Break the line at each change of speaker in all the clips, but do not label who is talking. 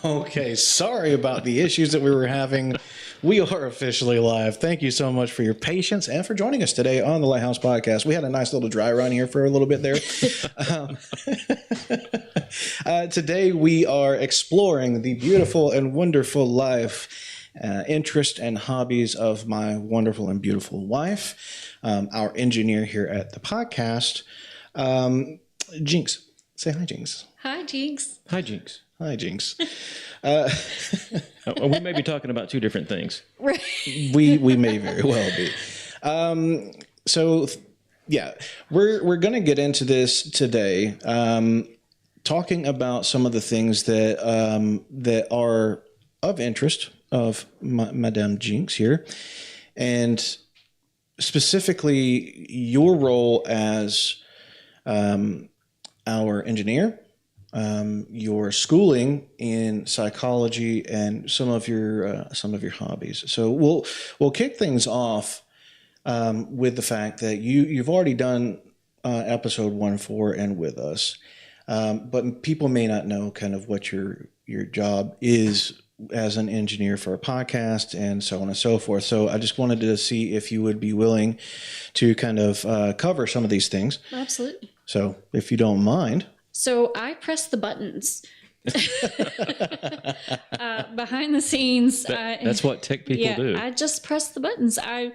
Okay, sorry about the issues that we were having. We are officially live. Thank you so much for your patience and for joining us today on the Lighthouse Podcast. We had a nice little dry run here for a little bit there. Today we are exploring the beautiful and wonderful life, interest and hobbies of my wonderful and beautiful wife, our engineer here at the podcast, Jynx. Say hi, Jynx.
Hi, Jynx.
Hi, Jynx.
Hi, Jynx.
We may be talking about two different things.
Right.
We may very well be. We're going to get into this today, talking about some of the things that are of interest of Madame Jynx here, and specifically your role as our engineer. Your schooling in psychology and some of your hobbies. So we'll kick things off with the fact that you've already done episode 1-4 and with us, but people may not know kind of what your job is as an engineer for a podcast and so on and so forth. So I just wanted to see if you would be willing to kind of cover some of these things.
Absolutely.
So if you don't mind.
So I press the buttons behind the scenes.
That's what tech people do.
I just press the buttons. I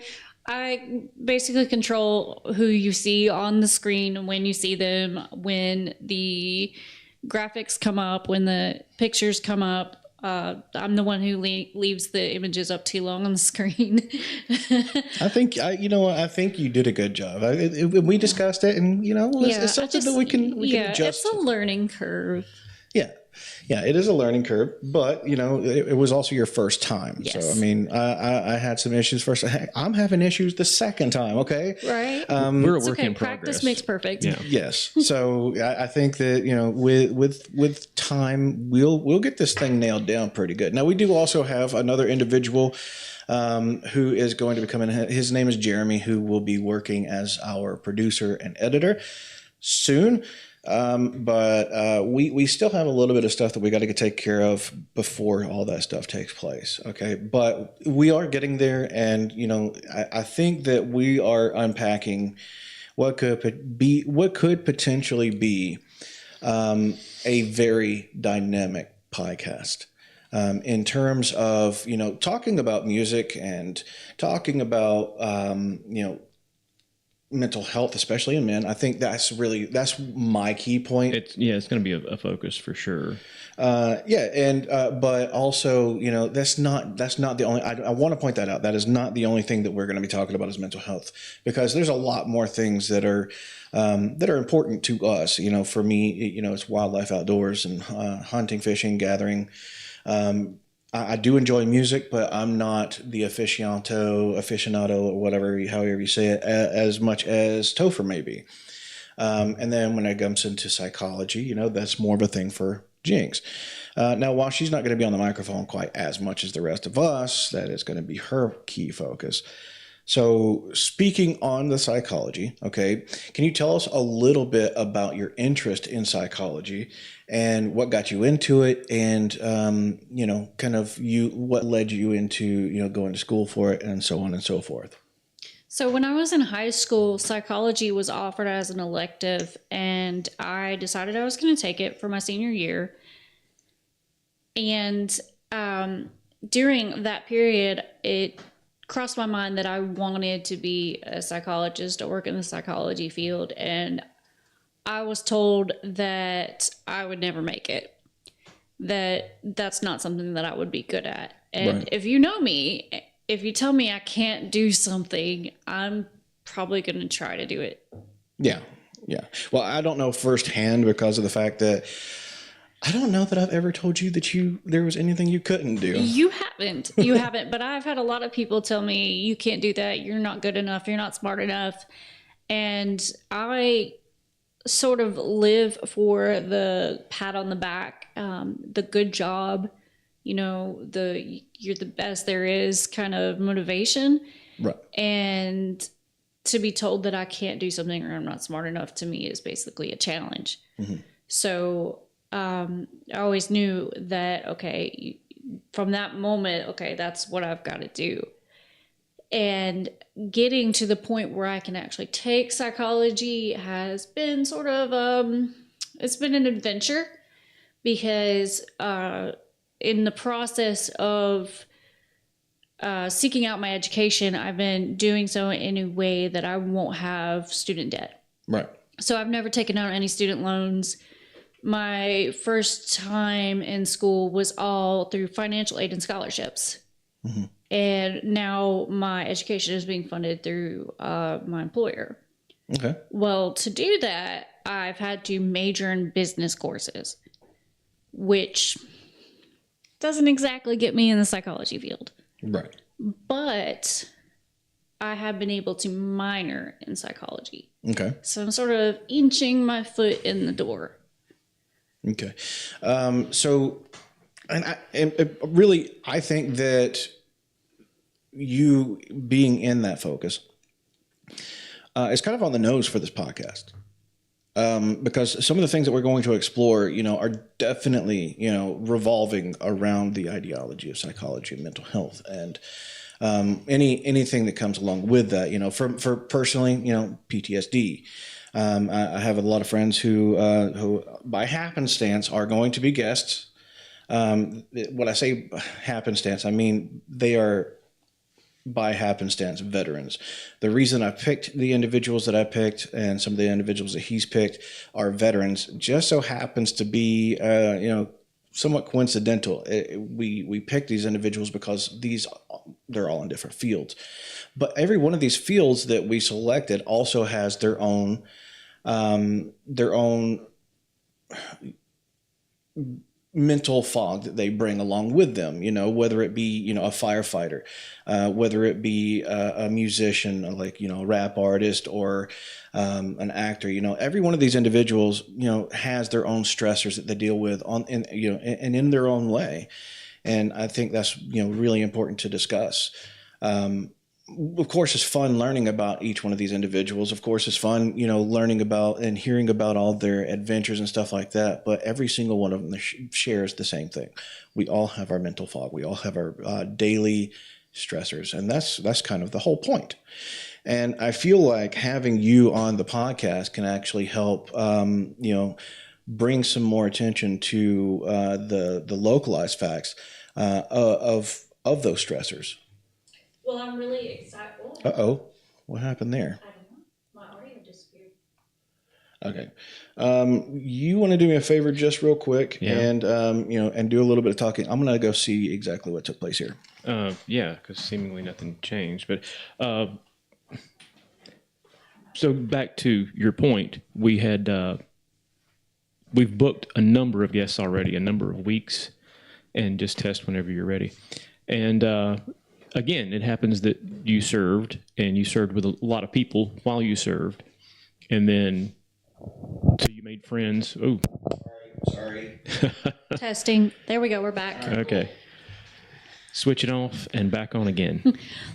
basically control who you see on the screen, when you see them, when the graphics come up, when the pictures come up. I'm the one who leaves the images up too long on the screen.
I think you did a good job. We discussed it, and it's something that we can adjust.
It's a learning curve.
Yeah, it is a learning curve, but it was also your first time.
Yes.
So I mean, I had some issues first. Heck, I'm having issues the second time. Okay,
right.
We're a work in
Practice
progress.
makes perfect.
Yeah.
Yes. So I think that with time we'll get this thing nailed down pretty good. Now we do also have another individual who is going to be coming. His name is Jeremy, who will be working as our producer and editor soon. But we still have a little bit of stuff that we got to take care of before all that stuff takes place. Okay. But we are getting there. And, I think that we are unpacking what could potentially be, a very dynamic podcast. In terms of, talking about music and talking about, mental health, especially in men. I think that's my key point.
It's going to be a focus for sure.
But also, that's not the only. I want to point that out. That is not the only thing that we're going to be talking about is mental health, because there's a lot more things that are important to us. For me, it's wildlife, outdoors, and hunting, fishing, gathering. I do enjoy music, but I'm not the aficionado, or whatever, however you say it, as much as Topher may be. And then when it comes into psychology, that's more of a thing for Jynx. Now, while she's not going to be on the microphone quite as much as the rest of us, that is going to be her key focus. So speaking on the psychology, okay, can you tell us a little bit about your interest in psychology and what got you into it, and, what led you into, going to school for it, and so on and so forth?
So when I was in high school, psychology was offered as an elective, and I decided I was going to take it for my senior year. And during that period, it crossed my mind that I wanted to be a psychologist or work in the psychology field, and I was told that I would never make it, that's not something that I would be good at. And
Right.
If you know me, if you tell me I can't do something, I'm probably going to try to do it.
Yeah. Well, I don't know firsthand, because of the fact that I don't know that I've ever told you that there was anything you couldn't do.
You haven't, but I've had a lot of people tell me you can't do that. You're not good enough. You're not smart enough. And I sort of live for the pat on the back, the good job, you're the best there is kind of motivation.
Right.
And to be told that I can't do something or I'm not smart enough, to me is basically a challenge. Mm-hmm. So I always knew that, okay, from that moment, okay, that's what I've got to do. And getting to the point where I can actually take psychology has been sort of, it's been an adventure, because in the process of seeking out my education, I've been doing so in a way that I won't have student debt.
Right.
So I've never taken out any student loans. My first time in school was all through financial aid and scholarships. Mm-hmm. And now my education is being funded through my employer.
Okay.
Well, to do that, I've had to major in business courses, which doesn't exactly get me in the psychology field.
Right.
But I have been able to minor in psychology.
Okay.
So I'm sort of inching my foot in the door.
Okay. So, really, I think that you being in that focus is kind of on the nose for this podcast. Because some of the things that we're going to explore, are definitely, revolving around the ideology of psychology and mental health, and anything that comes along with that. For personally, PTSD. I have a lot of friends who by happenstance are going to be guests. When I say happenstance, I mean they are by happenstance veterans. The reason I picked the individuals that I picked and some of the individuals that he's picked are veterans just so happens to be, somewhat coincidental. We picked these individuals because they're all in different fields, but every one of these fields that we selected also has their own mental fog that they bring along with them, whether it be, a firefighter, whether it be a musician, like, a rap artist, or an actor. Every one of these individuals, has their own stressors that they deal with and in their own way. And I think that's, really important to discuss. Of course, it's fun learning about each one of these individuals. Of course, it's fun, learning about and hearing about all their adventures and stuff like that. But every single one of them shares the same thing. We all have our mental fog. We all have our daily stressors. And that's kind of the whole point. And I feel like having you on the podcast can actually help, bring some more attention to the localized facts of those stressors.
Well, I'm really excited.
Uh-oh. What happened there?
I don't know. My audio disappeared.
Okay. You want to do me a favor just real quick and do a little bit of talking. I'm going to go see exactly what took place here.
Yeah, because seemingly nothing changed. But so back to your point, we've booked a number of guests already, a number of weeks, and just test whenever you're ready. And again, it happens that you served with a lot of people while you served. And then, so you made friends. Oh,
sorry.
Testing. There we go. We're back.
Okay. Switch it off and back on again.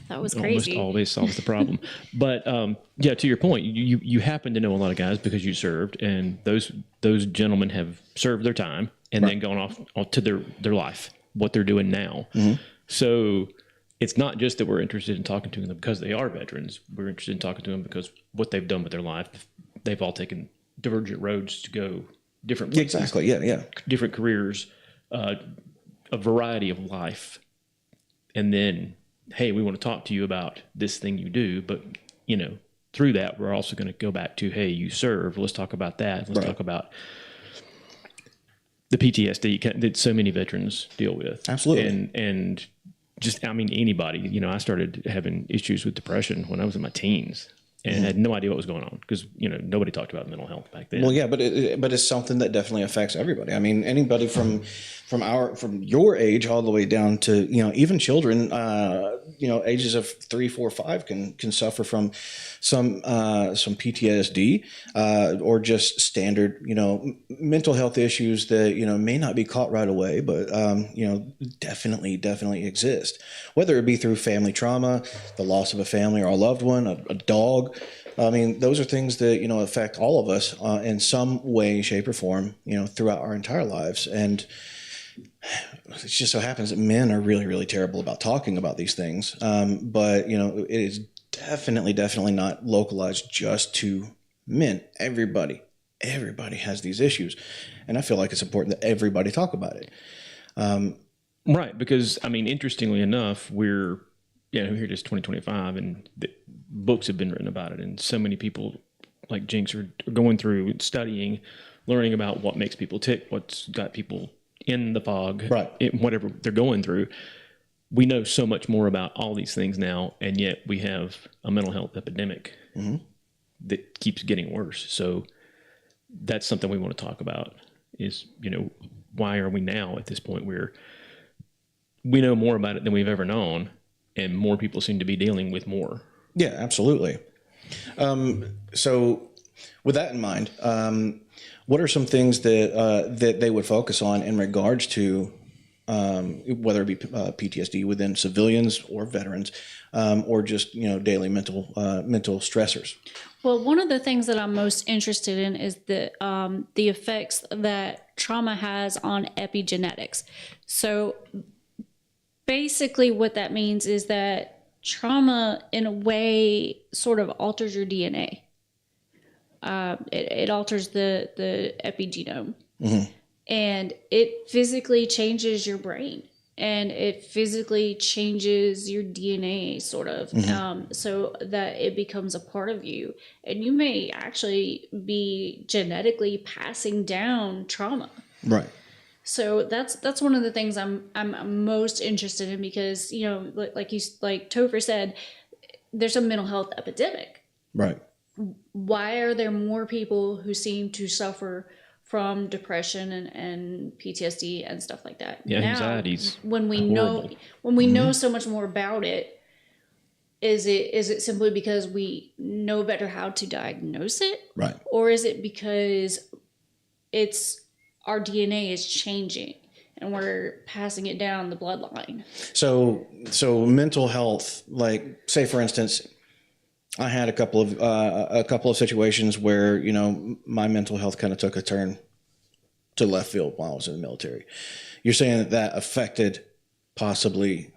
That was crazy.
Almost always solves the problem. But to your point, you happen to know a lot of guys because you served, and those gentlemen have served their time and then gone off to their life, what they're doing now. Mm-hmm. So it's not just that we're interested in talking to them because they are veterans. We're interested in talking to them because what they've done with their life. They've all taken divergent roads to go different places.
Exactly. Yeah.
Different careers, a variety of life. And then, hey, we want to talk to you about this thing you do. But, through that, we're also going to go back to, hey, you serve. Let's talk about that. Let's talk about the PTSD that so many veterans deal with.
Absolutely.
And just, anybody. I started having issues with depression when I was in my teens. And had no idea what was going on because, nobody talked about mental health back then.
Well, yeah, but it's something that definitely affects everybody. I mean, anybody from your age all the way down to, even children, ages of 3, 4, 5 can suffer from some PTSD or just standard, mental health issues that, may not be caught right away, but, definitely exist. Whether it be through family trauma, the loss of a family or a loved one, a dog, I mean, those are things that, affect all of us in some way, shape, or form, throughout our entire lives. And it just so happens that men are really, really terrible about talking about these things. But, it is definitely not localized just to men. Everybody has these issues. And I feel like it's important that everybody talk about it.
Right. Because, I mean, interestingly enough, we're here just 2025 and the books have been written about it. And so many people like Jynx are going through studying, learning about what makes people tick, what's got people in the fog,
right?
Whatever they're going through. We know so much more about all these things now, and yet we have a mental health epidemic that keeps getting worse. So that's something we want to talk about is, why are we now at this point where we know more about it than we've ever known, and more people seem to be dealing with more?
Yeah, absolutely. So with that in mind, what are some things that they would focus on in regards to whether it be PTSD within civilians or veterans, or just daily mental stressors?
Well, one of the things that I'm most interested in is the effects that trauma has on epigenetics. So basically what that means is that trauma in a way sort of alters your DNA. It alters the epigenome, and it physically changes your brain, and it physically changes your DNA sort of, so that it becomes a part of you, and you may actually be genetically passing down trauma.
Right.
So that's one of the things I'm most interested in, because like Topher said, there's a mental health epidemic.
Right.
Why are there more people who seem to suffer from depression and PTSD and stuff like that?
Yeah, anxieties.
When we know so much more about it, is it simply because we know better how to diagnose it?
Right.
Or is it because our DNA is changing and we're passing it down the bloodline?
So mental health, like say for instance, I had a couple of situations where my mental health kind of took a turn to left field while I was in the military. You're saying that affected possibly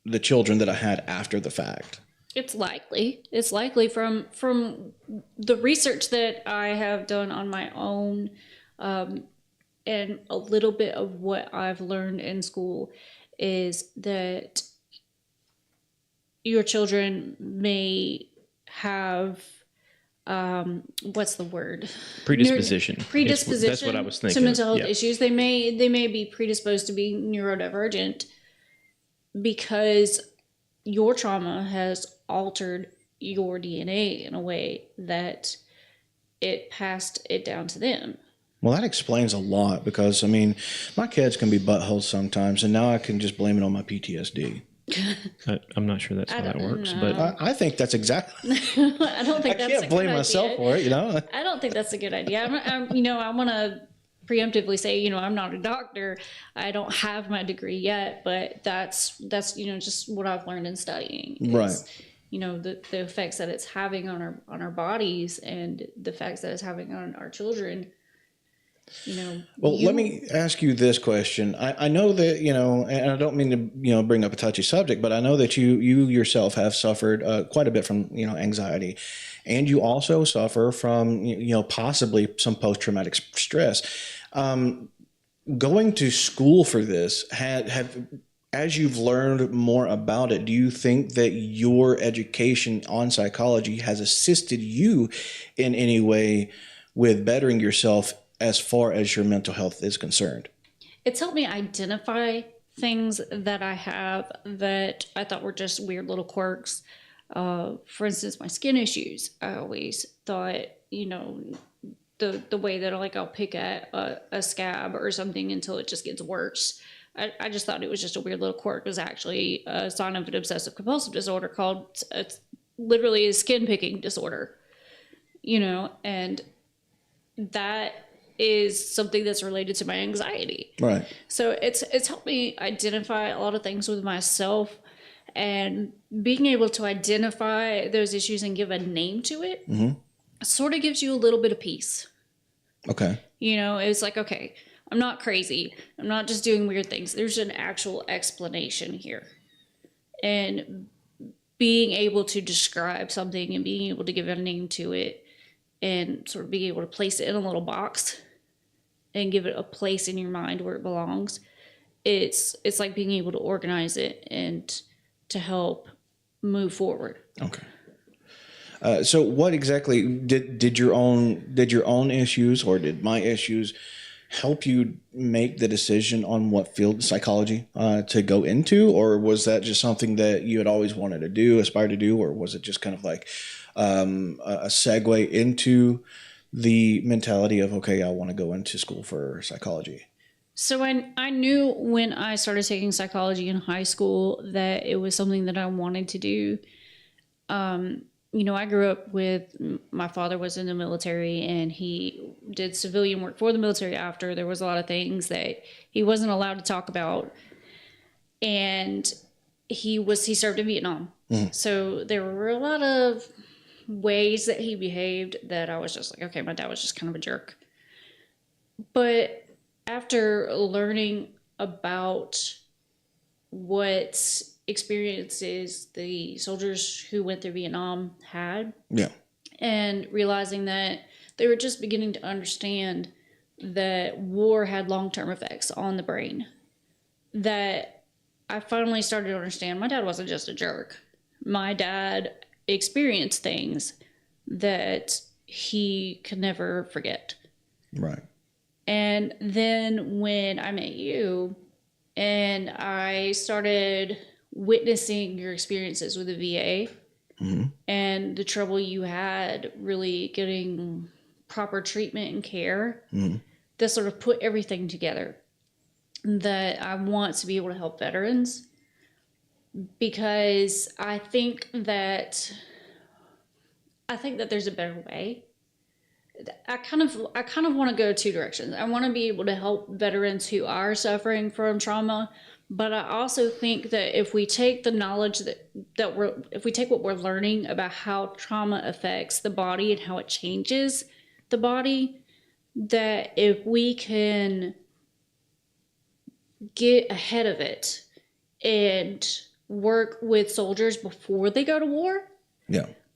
the children that I had after the fact?
It's likely. It's likely from the research that I have done on my own, and a little bit of what I've learned in school is that your children may have what's the word?
Predisposition. That's what I was thinking.
To mental health issues. They may be predisposed to be neurodivergent because your trauma has altered your DNA in a way that it passed it down to them.
Well, that explains a lot, because my kids can be buttholes sometimes, and now I can just blame it on my PTSD.
I'm not sure that's how that works, but
I think that's exactly.
I don't think
I can't blame myself for it,
I don't think that's a good idea. I want to preemptively say, I'm not a doctor. I don't have my degree yet, but that's just what I've learned in studying.
Right.
The effects that it's having on our bodies, and the effects that it's having on our children.
Well, let me ask you this question. I know that, and I don't mean to, bring up a touchy subject, but I know that you yourself have suffered quite a bit from, anxiety, and you also suffer from, possibly some post-traumatic stress. Going to school for this, as you've learned more about it, do you think that your education on psychology has assisted you in any way with bettering yourself as far as your mental health is concerned?
It's helped me identify things that I have that I thought were just weird little quirks. For instance, my skin issues. I always thought, the way that I'll pick at a scab or something until it just gets worse. I just thought it was just a weird little quirk. It was actually a sign of an obsessive compulsive disorder called, it's literally a skin picking disorder, and that is something that's related to my anxiety.
Right.
So it's helped me identify a lot of things with myself, And being able to identify those issues and give a name to it sort of gives you a little bit of peace.
Okay.
You know, it's like, okay, I'm not crazy. I'm not just doing weird things. There's an actual explanation here. And being able to describe something and being able to give a name to it and sort of being able to place it in a little box and give it a place in your mind where it belongs, it's like being able to organize it and to help move forward.
Okay. So what exactly did your own issues or did my issues help you make the decision on what field of psychology to go into, or was that just something that you had always wanted to do, aspired to do, or was it just kind of like a segue into the mentality of, okay, I want to go into school for psychology?
So I knew when I started taking psychology in high school that it was something that I wanted to do. You know, I grew up with, my father was in the military and he did civilian work for the military after. There was a lot of things that he wasn't allowed to talk about. And he served in Vietnam. So there were a lot of ways that he behaved that I was just like, okay, my dad was just kind of a jerk. But after learning about what experiences the soldiers who went through Vietnam had, and realizing that they were just beginning to understand that war had long-term effects on the brain, that I finally started to understand my dad wasn't just a jerk. My dad experienced things that he could never forget.
Right.
And then when I met you and I started witnessing your experiences with the VA and the trouble you had really getting proper treatment and care, that sort of put everything together, that I want to be able to help veterans, because I think that there's a better way. I kind of want to go two directions. I want to be able to help veterans who are suffering from trauma, but I also think that if we take the knowledge if we take what we're learning about how trauma affects the body and how it changes the body, that if we can get ahead of it and work with soldiers before they go to war,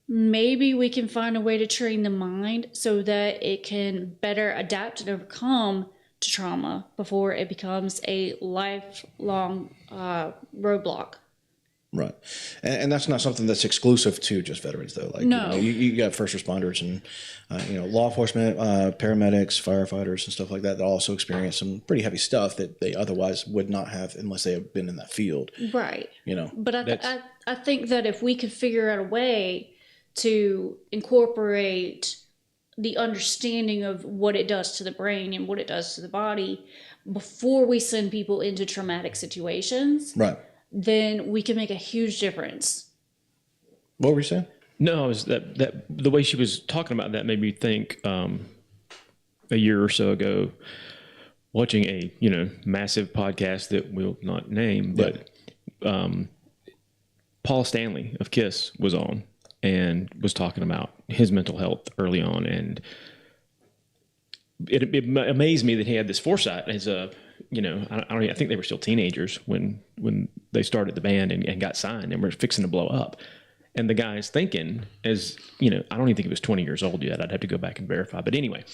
maybe we can find a way to train the mind so that it can better adapt and overcome to trauma before it becomes a lifelong roadblock.
Right. And that's not something that's exclusive to just veterans, though. Like,
no.
You got first responders and, law enforcement, paramedics, firefighters and stuff like that also experience some pretty heavy stuff that they otherwise would not have unless they have been in that field.
Right. But I think that if we could figure out a way to incorporate the understanding of what it does to the brain and what it does to the body before we send people into traumatic situations,
right,
then we can make a huge difference.
What were you saying?
No, it was that the way she was talking about that made me think a year or so ago, watching a massive podcast that we'll not name, but Paul Stanley of KISS was on and was talking about his mental health early on, and it amazed me that he had this foresight as a I think they were still teenagers when they started the band and got signed and were fixing to blow up. And the guy's thinking, as I don't even think he was 20 years old yet. I'd have to go back and verify. But anyway,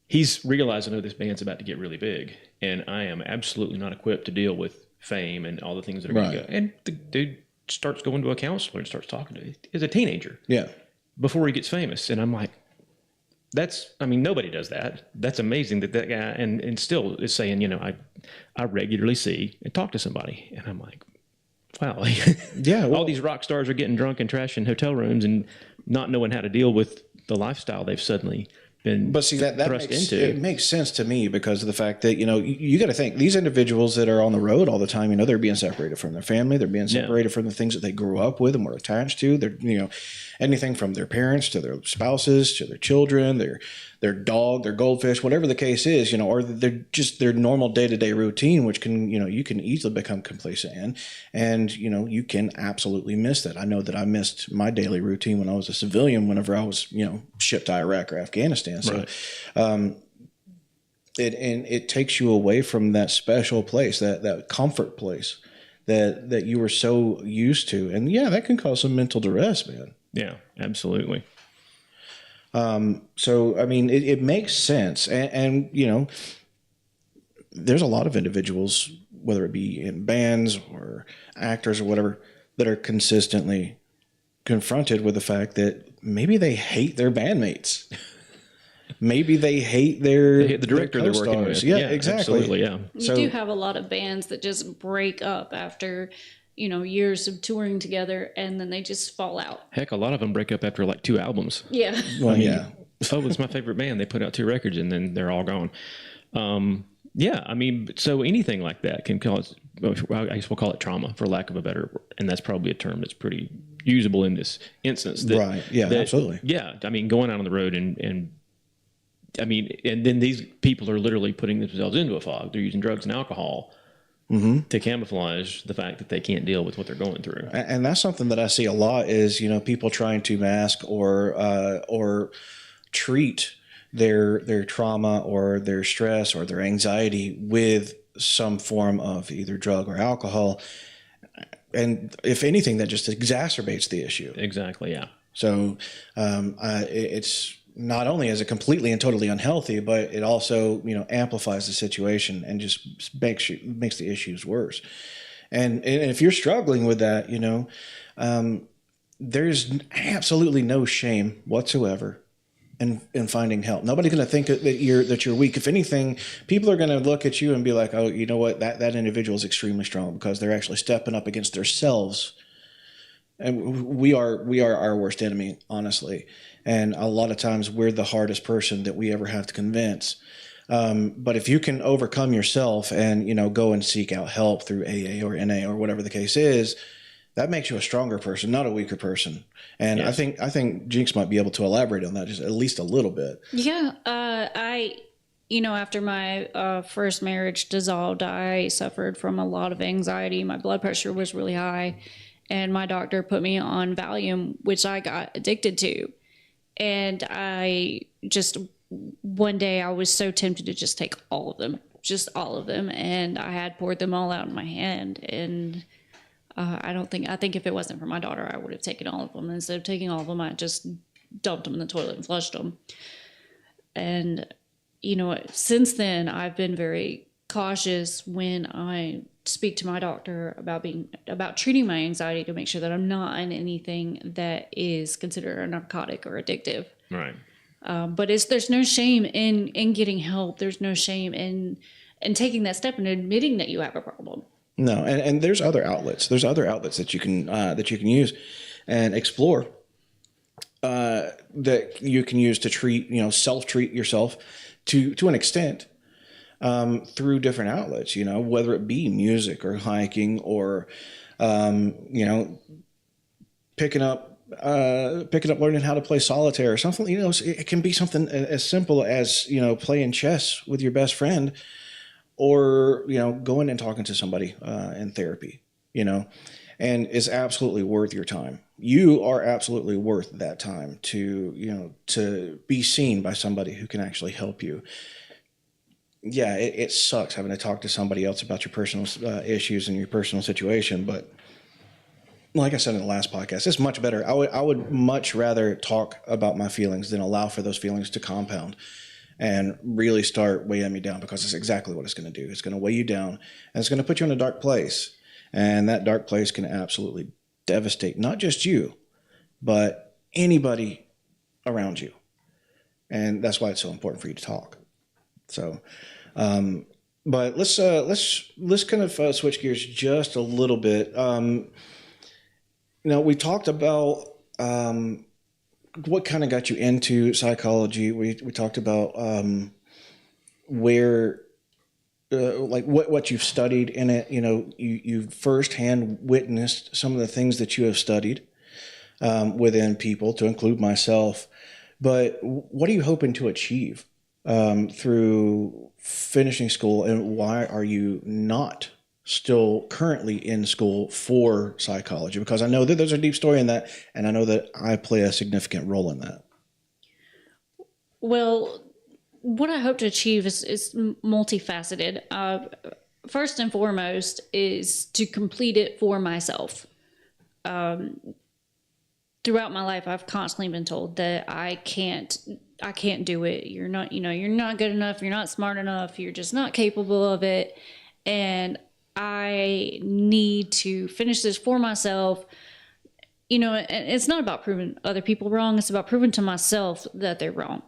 he's realizing, this band's about to get really big, and I am absolutely not equipped to deal with fame and all the things that are going to go. And the dude starts going to a counselor and starts talking to him as a teenager. Yeah. Before he gets famous. And I'm like, nobody does that. That's amazing that guy and still is saying, I regularly see and talk to somebody. And I'm like, wow. All these rock stars are getting drunk and trash in hotel rooms and not knowing how to deal with the lifestyle they've suddenly been
But see, that
thrust
makes,
into.
it makes sense to me because of the fact that, you got to think these individuals that are on the road all the time, they're being separated from their family. They're being separated from the things that they grew up with and were attached to. They're, anything from their parents to their spouses to their children, their dog, their goldfish, whatever the case is, or they're just their normal day-to-day routine, which can, you can easily become complacent in. And, you can absolutely miss that. I know that I missed my daily routine when I was a civilian, whenever I was, shipped to Iraq or Afghanistan. So, it takes you away from that special place, that comfort place that you were so used to. And yeah, that can cause some mental duress, man.
Yeah, absolutely.
So, I mean, it makes sense. And, there's a lot of individuals, whether it be in bands or actors or whatever, that are consistently confronted with the fact that maybe they hate their bandmates. Maybe they hate the
director they're working with.
Yeah, exactly.
Absolutely, yeah.
You do have a lot of bands that just break up after, years of touring together, and then they just fall out.
Heck, a lot of them break up after like 2 albums.
Yeah.
Well, yeah.
Oh, it's my favorite band. They put out 2 records and then they're all gone. Yeah, I mean, so anything like that can cause, I guess we'll call it trauma, for lack of a better word. And that's probably a term that's pretty usable in this instance.
Right. Yeah, absolutely.
Yeah. I mean, going out on the road and then these people are literally putting themselves into a fog. They're using drugs and alcohol to camouflage the fact that they can't deal with what they're going through.
And that's something that I see a lot is, people trying to mask or treat their trauma or their stress or their anxiety with some form of either drug or alcohol. And if anything, that just exacerbates the issue.
Exactly, yeah.
So it's not only is it completely and totally unhealthy, but it also, amplifies the situation and just makes the issues worse. And if you're struggling with that, there's absolutely no shame whatsoever in finding help. Nobody's going to think that you're weak. If anything, people are going to look at you and be like, oh, you know what, that individual is extremely strong because they're actually stepping up against themselves. And we are our worst enemy, honestly. And a lot of times we're the hardest person that we ever have to convince. But if you can overcome yourself and, go and seek out help through AA or NA or whatever the case is, that makes you a stronger person, not a weaker person. And yes. I think Jynx might be able to elaborate on that just at least a little bit.
Yeah. After my first marriage dissolved, I suffered from a lot of anxiety. My blood pressure was really high. And my doctor put me on Valium, which I got addicted to. And one day I was so tempted to just take all of them. And I had poured them all out in my hand. And I think if it wasn't for my daughter, I would have taken all of them. Instead of taking all of them, I just dumped them in the toilet and flushed them. And, since then I've been very cautious when I speak to my doctor about treating my anxiety to make sure that I'm not in anything that is considered a narcotic or addictive.
Right.
But there's no shame in getting help. There's no shame in taking that step and admitting that you have a problem.
No, and there's other outlets. There's other outlets that you can use and explore that you can use to treat, self-treat yourself to an extent through different outlets, whether it be music or hiking or, picking up learning how to play solitaire or something. It can be something as simple as, playing chess with your best friend or, going and talking to somebody in therapy, and it's absolutely worth your time. You are absolutely worth that time to be seen by somebody who can actually help you. Yeah, it sucks having to talk to somebody else about your personal issues and your personal situation. But like I said in the last podcast, it's much better. I would much rather talk about my feelings than allow for those feelings to compound and really start weighing me down, because it's exactly what it's going to do. It's going to weigh you down and it's going to put you in a dark place. And that dark place can absolutely devastate not just you, but anybody around you. And that's why it's so important for you to talk. So, but let's kind of switch gears just a little bit. We talked about what kind of got you into psychology? We talked about where like what you've studied in it. You know, you firsthand witnessed some of the things that you have studied within people, to include myself. But what are you hoping to achieve through finishing school, and why are you not still currently in school for psychology? Because I know that there's a deep story in that, and I know that I play a significant role in that.
Well, what I hope to achieve is multifaceted. First and foremost is to complete it for myself. Throughout my life, I've constantly been told that I can't do it. You're not, you're not good enough. You're not smart enough. You're just not capable of it. And I need to finish this for myself. And it's not about proving other people wrong. It's about proving to myself that they're wrong.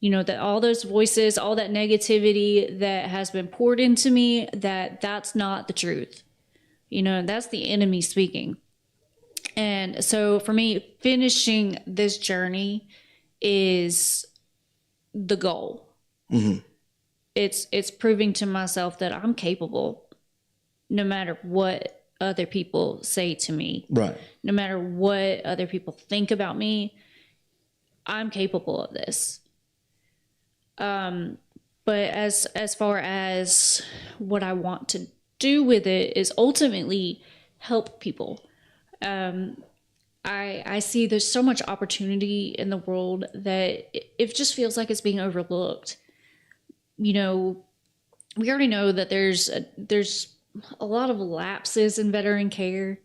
That all those voices, all that negativity that has been poured into me, that's not the truth. That's the enemy speaking. And so for me, finishing this journey is the goal. Mm-hmm. It's proving to myself that I'm capable, no matter what other people say to me.
Right.
No matter what other people think about me, I'm capable of this. But as far as what I want to do with it is ultimately help people. I see there's so much opportunity in the world that it just feels like it's being overlooked. We already know that there's a lot of lapses in veteran care.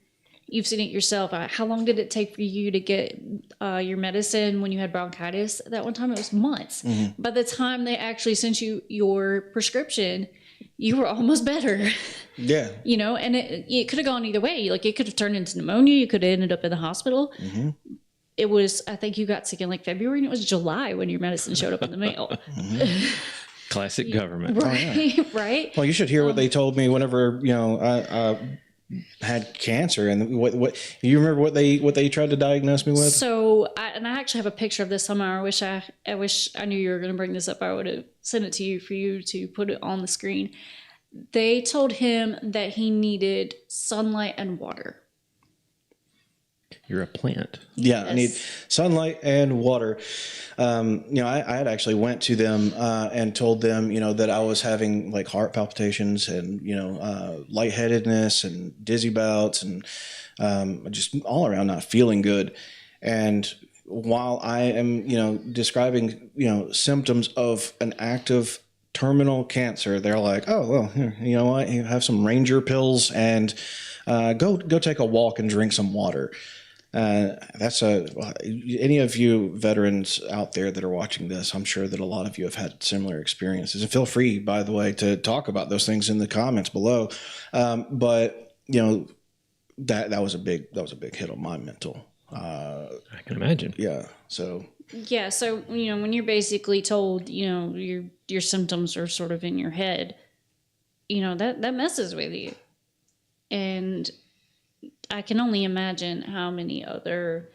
You've seen it yourself. How long did it take for you to get your medicine when you had bronchitis? That one time it was months. Mm-hmm. By the time they actually sent you your prescription, you were almost better.
Yeah.
And it could have gone either way. Like, it could have turned into pneumonia. You could have ended up in the hospital. Mm-hmm. It was, I think you got sick in like February, and it was July when your medicine showed up in the mail. Mm-hmm.
Classic government.
Right.
Oh, yeah.
Right.
Well, you should hear what they told me whenever, I had cancer, and what you remember what they tried to diagnose me with?
So, I actually have a picture of this somewhere. I wish I knew you were going to bring this up. I would have sent it to you for you to put it on the screen. They told him that he needed sunlight and water.
You're a plant.
Yeah, yes. I need sunlight and water. I had actually went to them and told them, that I was having like heart palpitations and, lightheadedness and dizzy bouts and just all around not feeling good. And while I am, describing, symptoms of an active terminal cancer, they're like, oh, well, here, you know what? You have some Ranger pills and go take a walk and drink some water. Any of you veterans out there that are watching this, I'm sure that a lot of you have had similar experiences, and feel free, by the way, to talk about those things in the comments below. But that was a big hit on my mental.
I can imagine.
Yeah. So.
Yeah. So, when you're basically told, your symptoms are sort of in your head, that messes with you. And I can only imagine how many other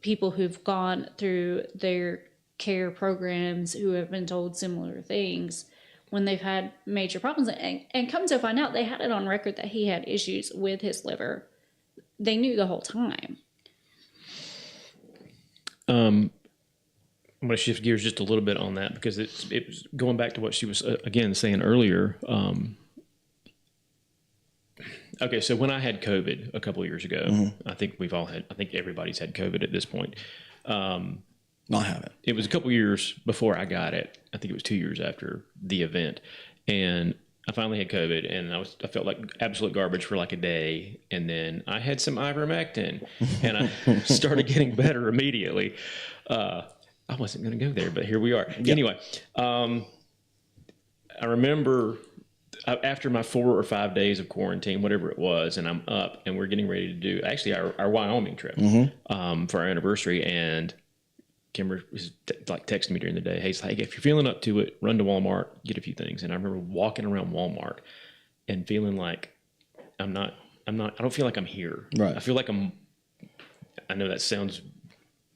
people who've gone through their care programs who have been told similar things when they've had major problems. And come to find out, they had it on record that he had issues with his liver. They knew the whole time.
I'm going to shift gears just a little bit on that, because it was going back to what she was, again, saying earlier. Okay, so when I had COVID a couple of years ago, mm-hmm. I think everybody's had COVID at this point.
I haven't.
It was a couple of years before I got it. I think it was 2 years after the event. And I finally had COVID, and I felt like absolute garbage for like a day. And then I had some ivermectin, and I started getting better immediately. I wasn't going to go there, but here we are. Yep. Anyway, I remember after my 4 or 5 days of quarantine, whatever it was, and I'm up and we're getting ready to do actually our Wyoming trip mm-hmm. For our anniversary. And Kimber was texting me during the day. Hey, it's like, if you're feeling up to it, run to Walmart, get a few things. And I remember walking around Walmart and feeling like I don't feel like I'm here.
Right.
I feel like I know that sounds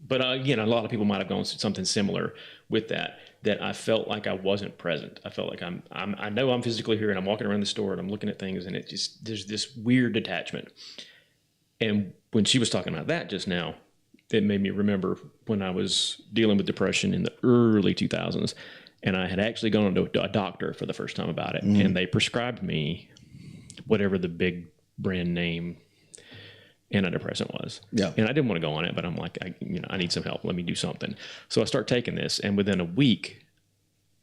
But again, a lot of people might have gone through something similar with that. That I felt like I wasn't present. I felt like I know I'm physically here, and I'm walking around the store, and I'm looking at things, and it just there's this weird detachment. And when she was talking about that just now, it made me remember when I was dealing with depression in the early 2000s, and I had actually gone to a doctor for the first time about it, and they prescribed me whatever the big brand name antidepressant was.
Yeah.
And I didn't want to go on it, but I'm like, I need some help. Let me do something. So I start taking this, and within a week,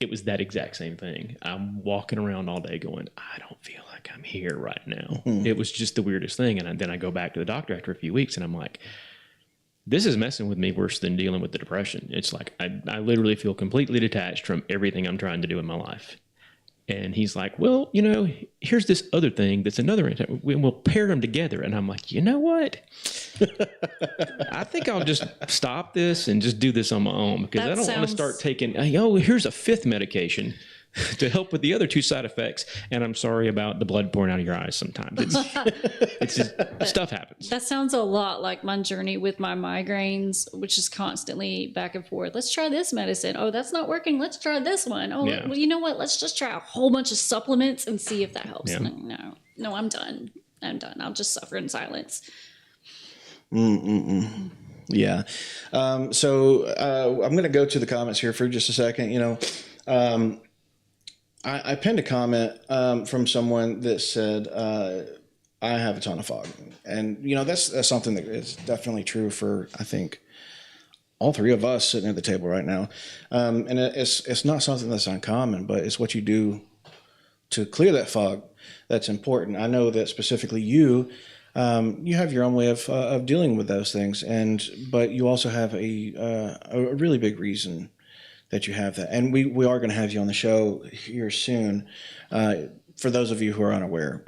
it was that exact same thing. I'm walking around all day going, I don't feel like I'm here right now. It was just the weirdest thing. And then I go back to the doctor after a few weeks, and I'm like, this is messing with me worse than dealing with the depression. It's like I literally feel completely detached from everything I'm trying to do in my life. And he's like, well, here's this other thing that's another, we'll pair them together. And I'm like, you know what? I think I'll just stop this and just do this on my own, because I don't want to start taking, here's a fifth medication to help with the other two side effects. And I'm sorry about the blood pouring out of your eyes sometimes. It's just, stuff happens.
That sounds a lot like my journey with my migraines, which is constantly back and forth. Let's try this medicine. Oh, that's not working. Let's try this one. Oh,
Yeah.
well, you know what? Let's just try a whole bunch of supplements and see if that helps.
Yeah.
No, I'm done. I'll just suffer in silence.
Yeah. So I'm going to go to the comments here for just a second. I pinned a comment from someone that said, I have a ton of fog. And, that's something that is definitely true for, I think, all three of us sitting at the table right now. And it's not something that's uncommon, but it's what you do to clear that fog that's important. I know that specifically you have your own way of dealing with those things. But you also have a really big reason that you have that. And we are going to have you on the show here soon. For those of you who are unaware,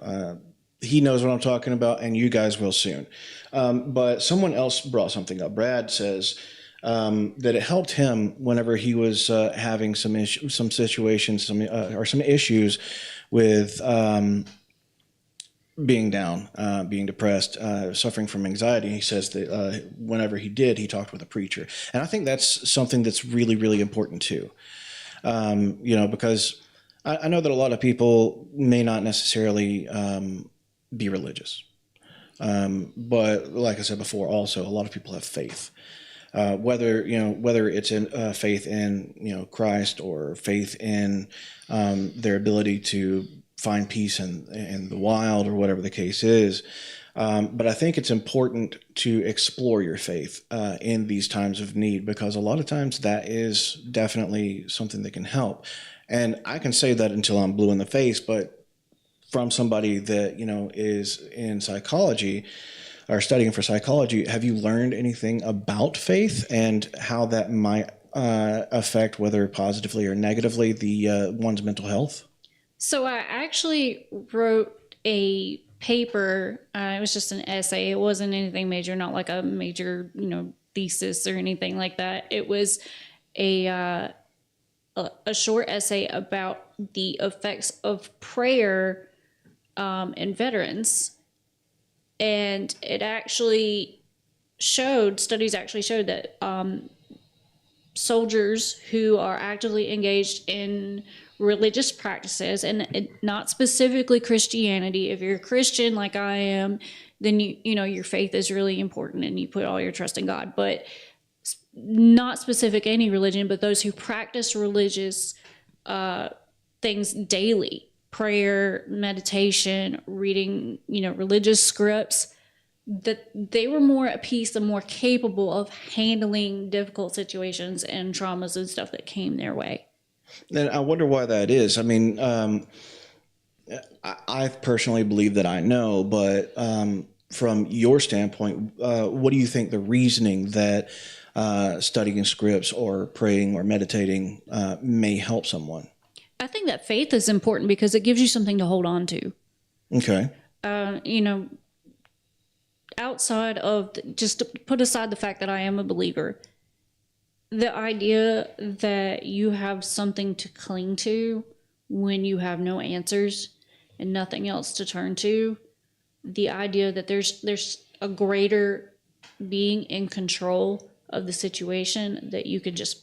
he knows what I'm talking about, and you guys will soon. But someone else brought something up. Brad says that it helped him whenever he was having some situations, or some issues with being down, being depressed, suffering from anxiety. He says that whenever he did, he talked with a preacher. And I think that's something that's really, really important too. Because I know that a lot of people may not necessarily be religious. But like I said before, also a lot of people have faith. Whether it's in faith in Christ, or faith in their ability to find peace in the wild, or whatever the case is. But I think it's important to explore your faith in these times of need, because a lot of times that is definitely something that can help. And I can say that until I'm blue in the face, but from somebody that is in psychology, or studying for psychology, have you learned anything about faith and how that might affect, whether positively or negatively, the one's mental health?
So I actually wrote a paper. It was just an essay. It wasn't anything major, not like a major, thesis or anything like that. It was a short essay about the effects of prayer in veterans. And it actually studies actually showed that soldiers who are actively engaged in religious practices, and not specifically Christianity. If you're a Christian like I am, then your faith is really important and you put all your trust in God. But not specific any religion, but those who practice religious things daily, prayer, meditation, reading, religious scripts, that they were more at peace and more capable of handling difficult situations and traumas and stuff that came their way.
And I wonder why that is. I mean, I personally believe that I know, but from your standpoint, what do you think the reasoning that studying scripts or praying or meditating may help someone?
I think that faith is important because it gives you something to hold on to.
Okay.
Outside of just to put aside the fact that I am a believer, the idea that you have something to cling to when you have no answers and nothing else to turn to, the idea that there's a greater being in control of the situation that you could just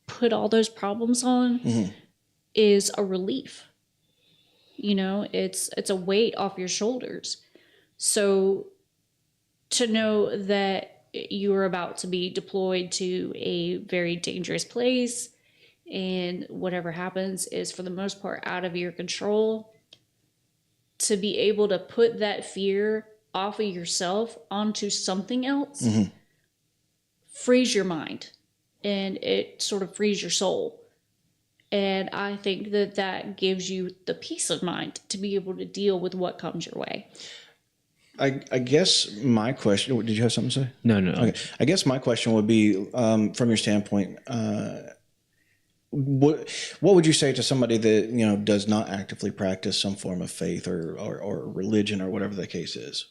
put all those problems on is a relief. You know, it's a weight off your shoulders. So to know that you are about to be deployed to a very dangerous place and whatever happens is for the most part out of your control, to be able to put that fear off of yourself onto something else frees your mind, and it sort of frees your soul. And I think that that gives you the peace of mind to be able to deal with what comes your way.
I guess my question, did you have something to say?
No.
Okay. I guess my question would be, from your standpoint, what would you say to somebody that, you know, does not actively practice some form of faith or religion or whatever the case is?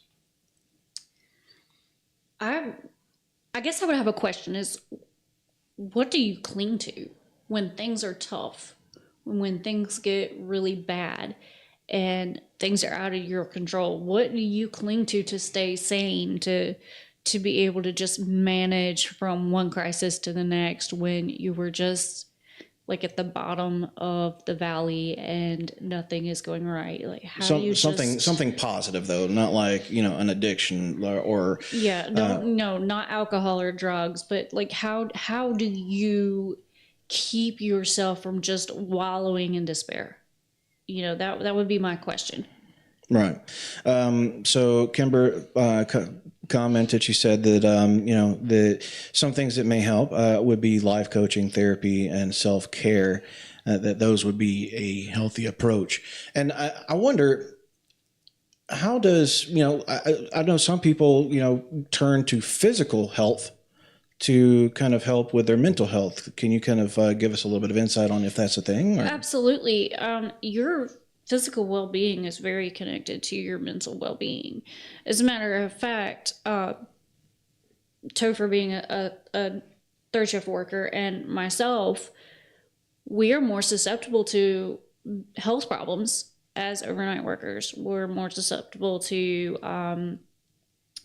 I guess I would have a question is, what do you cling to when things are tough, when things get really bad and things are out of your control? What do you cling to stay sane, to be able to just manage from one crisis to the next when you were just like at the bottom of the valley and nothing is going right? Like how do you
something positive though, not like, you know, an addiction or
no, not alcohol or drugs, but like how do you keep yourself from just wallowing in despair? You know, that would be my question.
Right. So Kimber commented, she said that, you know, that some things that may help would be life coaching, therapy, and self-care, that those would be a healthy approach. And I wonder, how does, you know, I know some people, you know, turn to physical health to kind of help with their mental health. Can you kind of give us a little bit of insight on if that's a thing? Or?
Absolutely. Your physical well-being is very connected to your mental well-being. As a matter of fact, Topher being a third shift worker and myself, we are more susceptible to health problems as overnight workers. We're more susceptible to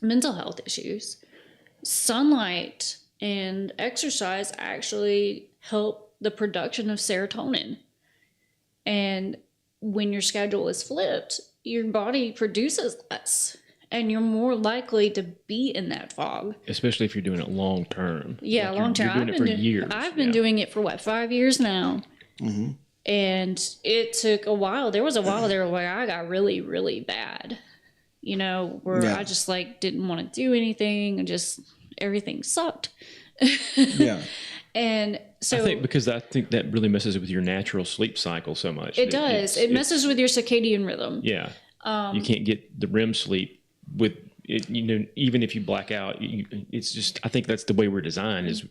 mental health issues. Sunlight and exercise actually help the production of serotonin. And when your schedule is flipped, your body produces less and you're more likely to be in that fog.
Especially if you're doing it long term.
Yeah,
like
long term.
You're doing it for years.
I've been doing it for 5 years now. Mm-hmm. And it took a while. There was a while there where I got really, really bad. You know, where I just like didn't want to do anything and just everything sucked.
Yeah.
And so
I think that really messes with your natural sleep cycle so much.
It does. It messes with your circadian rhythm.
Yeah. You can't get the REM sleep with it, you know, even if you black out, it's just, I think that's the way we're designed, is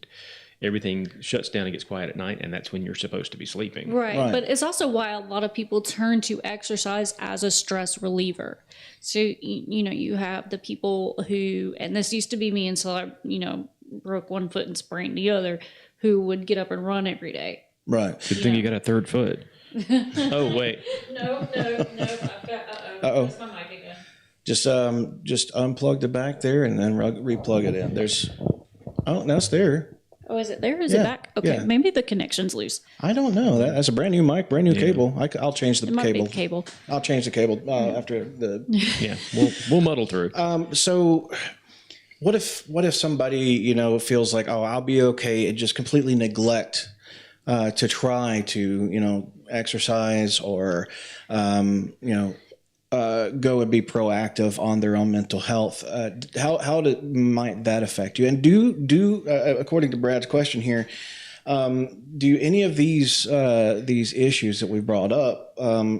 everything shuts down and gets quiet at night, and that's when you're supposed to be sleeping.
Right. But it's also why a lot of people turn to exercise as a stress reliever. So, you know, you have the people who, and this used to be me until I, you know, broke one foot and sprained the other, who would get up and run every day.
Right.
Good thing you got a third foot. Oh, wait.
No. I've got, that's my mic again.
Just unplug the back there and then replug it in. No, it's there.
Oh, is it there? Is it back? Okay, maybe the connection's loose.
I don't know. That's a brand new mic, brand new cable. I'll change the
It might
cable.
be the cable.
I'll change the cable after the.
Yeah, we'll muddle through.
So, what if somebody, you know, feels like, oh, I'll be okay, and just completely neglect to try to, you know, exercise or, you know, go and be proactive on their own mental health. How might that affect you? And do according to Brad's question here, do any of these issues that we brought up,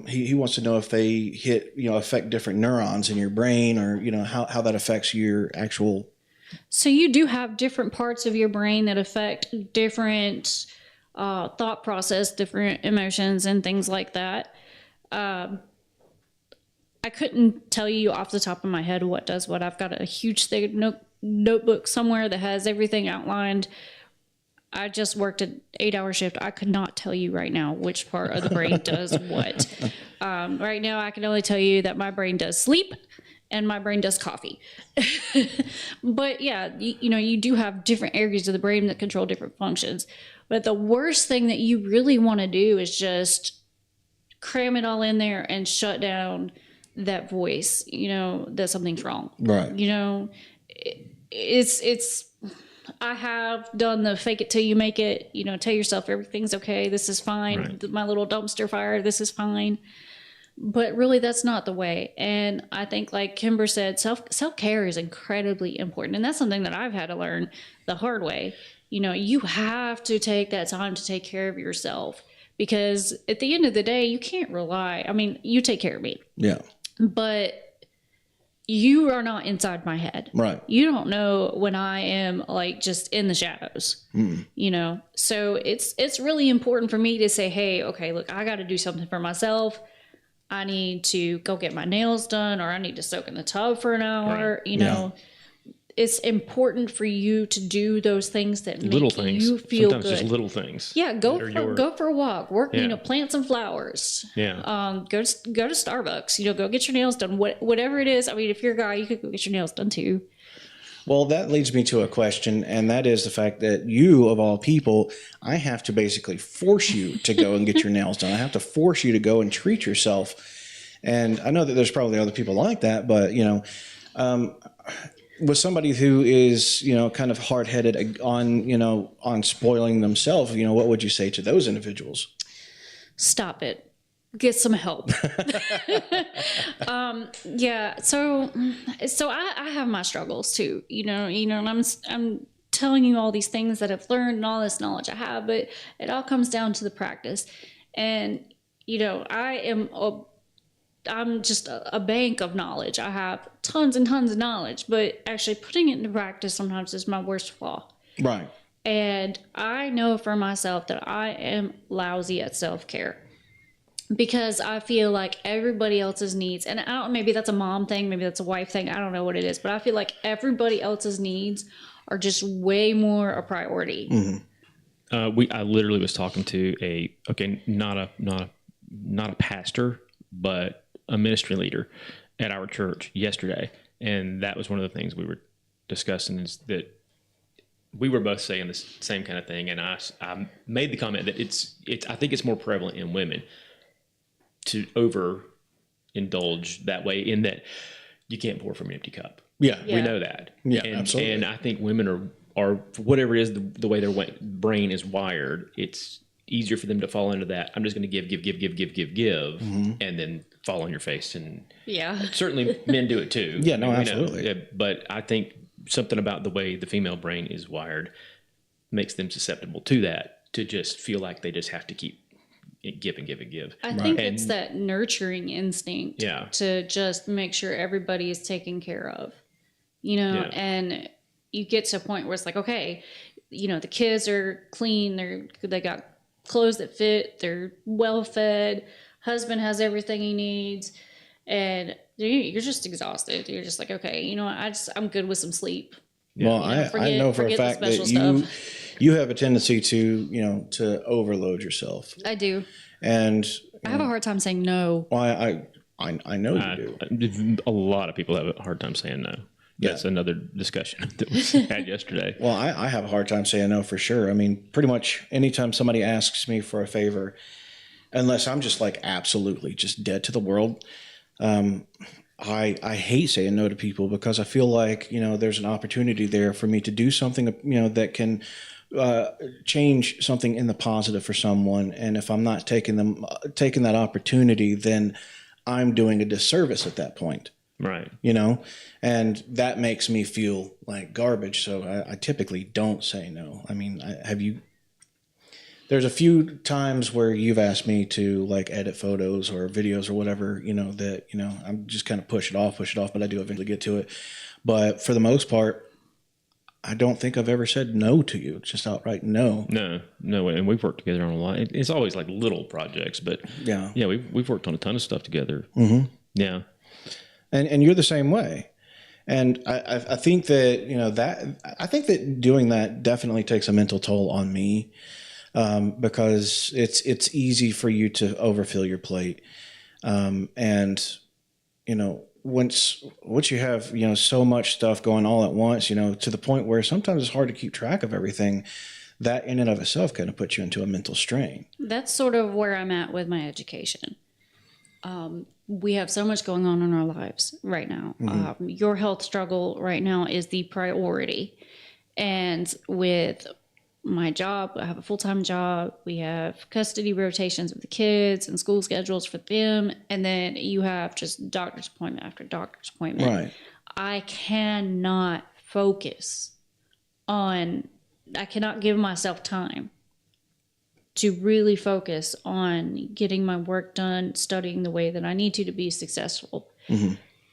he wants to know if they affect different neurons in your brain, or, you know, how that affects your actual.
So you do have different parts of your brain that affect different thought process, different emotions, and things like that. I couldn't tell you off the top of my head what does what. I've got a huge notebook somewhere that has everything outlined. I just worked an 8-hour shift. I could not tell you right now which part of the brain does what. Right now, I can only tell you that my brain does sleep and my brain does coffee. But yeah, you do have different areas of the brain that control different functions. But the worst thing that you really want to do is just cram it all in there and shut down that voice, that something's wrong.
Right.
It's I have done the fake it till you make it, tell yourself everything's okay, this is fine,
Right.
my little dumpster fire, this is fine. But really, that's not the way. And I think, like Kimber said, self-care is incredibly important. And that's something that I've had to learn the hard way. You have to take that time to take care of yourself, because at the end of the day, you can't rely. I mean, you take care of me,
Yeah.
but you are not inside my head.
Right.
You don't know when I am like just in the shadows, So it's really important for me to say, hey, okay, look, I got to do something for myself. I need to go get my nails done, or I need to soak in the tub for an hour.
Right.
It's important for you to do those things that make
Little things.
you feel
Sometimes
good.
just little things.
Yeah, go for a walk. Work,
Yeah.
plant some flowers.
Yeah.
Go to Starbucks. Go get your nails done. Whatever it is. I mean, if you're a guy, you could go get your nails done too.
Well, that leads me to a question, and that is the fact that you, of all people, I have to basically force you to go and get your nails done. I have to force you to go and treat yourself. And I know that there's probably other people like that, but, with somebody who is, kind of hard-headed on spoiling themselves, what would you say to those individuals?
Stop it. Get some help. Yeah. So I have my struggles too, and I'm telling you all these things that I've learned and all this knowledge I have, but it all comes down to the practice. And, I'm just a bank of knowledge. I have tons and tons of knowledge, but actually putting it into practice sometimes is my worst flaw.
Right.
And I know for myself that I am lousy at self-care, because I feel like everybody else's needs, and I don't, maybe that's a mom thing, maybe that's a wife thing, I don't know what it is, but I feel like everybody else's needs are just way more a priority.
Mm-hmm. I literally was talking to not a pastor, but a ministry leader at our church yesterday. And that was one of the things we were discussing, is that we were both saying the same kind of thing. And I made the comment that I think it's more prevalent in women to overindulge that way, in that you can't pour from an empty cup.
Yeah.
We know that.
Yeah,
and,
absolutely.
And I think women are for whatever it is, the way their brain is wired, it's easier for them to fall into that. I'm just going to give,
mm-hmm.
and then fall on your face. And
Yeah.
certainly men do it too.
Yeah, no,
we know.
absolutely.
Yeah, but I think something about the way the female brain is wired makes them susceptible to that, to just feel like they just have to keep give and give and give.
I think it's that nurturing instinct,
Yeah.
to just make sure everybody is taken care of,
Yeah.
and you get to a point where it's like, okay, the kids are clean, they got clothes that fit, they're well fed, husband has everything he needs, and you're just exhausted. You're just like, okay, I'm good with some sleep.
Well, I know for a fact that you have a tendency to overload yourself.
I do.
And
I have a hard time saying no.
Well, I know you do.
A lot of people have a hard time saying no. That's another discussion that was had yesterday.
Well, I have a hard time saying no for sure. I mean, pretty much anytime somebody asks me for a favor, unless I'm just like absolutely just dead to the world, I hate saying no to people, because I feel like, there's an opportunity there for me to do something, that can change something in the positive for someone. And if I'm not taking that opportunity, then I'm doing a disservice at that point.
Right.
And that makes me feel like garbage. So I typically don't say no. I mean, there's a few times where you've asked me to like edit photos or videos or whatever, that, I'm just kind of push it off, but I do eventually get to it. But for the most part, I don't think I've ever said no to you. It's just outright no.
No way. And we've worked together on a lot. It's always like little projects, but yeah, we've worked on a ton of stuff together.
Mm-hmm.
Yeah.
And you're the same way. And I think that, I think that doing that definitely takes a mental toll on me, because it's easy for you to overfill your plate. And, once you have, so much stuff going all at once, to the point where sometimes it's hard to keep track of everything, that in and of itself kind of puts you into a mental strain.
That's sort of where I'm at with my education. We have so much going on in our lives right now. Your health struggle right now is the priority. And with my job, I have a full-time job. We have custody rotations with the kids and school schedules for them. And then you have just doctor's appointment after doctor's appointment.
Right.
I cannot focus on, I cannot give myself time to really focus on getting my work done, studying the way that I need to be successful.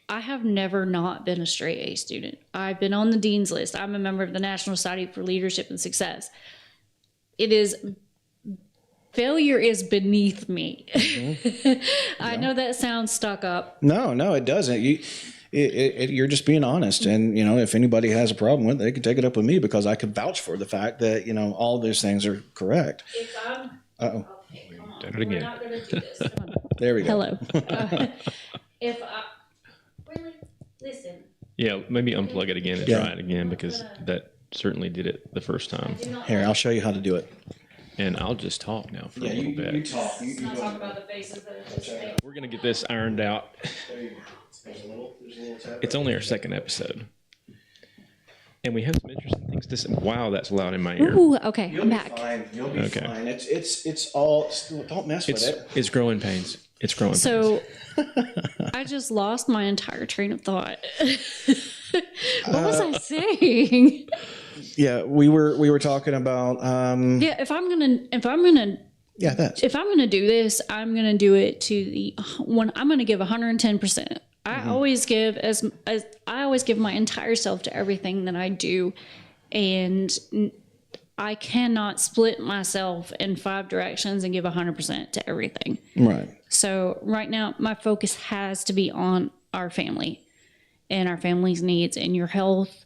I have never not been a straight A student. I've been on the dean's list. I'm a member of the National Society for Leadership and Success. Failure is beneath me. I know that sounds stuck up.
No, it doesn't. You're just being honest. And, if anybody has a problem with it, they can take it up with me, because I could vouch for the fact that, all those things are correct.
If I'm...
Uh-oh.
Okay, come on.
Done it again.
We're not going to do this. Come on.
There we go.
Hello. If I... Really? Listen.
Yeah, maybe unplug it again and try it again, because that certainly did it the first time.
Here, I'll show you how to do it.
And I'll just talk now for a little bit.
You talk.
Let's not talk about the faces that are just made.
We're going to get this ironed out.
There you go. There's a little tap.
It's only our second episode. And we have some interesting things to say. Wow, that's loud in my ear.
Ooh, okay,
You'll
I'm
be
back.
fine. You'll be
Okay.
fine. It's all. Don't mess with it.
It's growing pains. It's growing pains.
So I just lost my entire train of thought. What was I saying?
Yeah, we were talking about.
Yeah, if I'm gonna
Yeah, that's.
if I'm gonna do this, I'm gonna do it to the one. I'm gonna give 110%. I always give as I always give my entire self to everything that I do, and I cannot split myself in 5 directions and give 100% to everything.
Right.
So right now, my focus has to be on our family and our family's needs, and your health,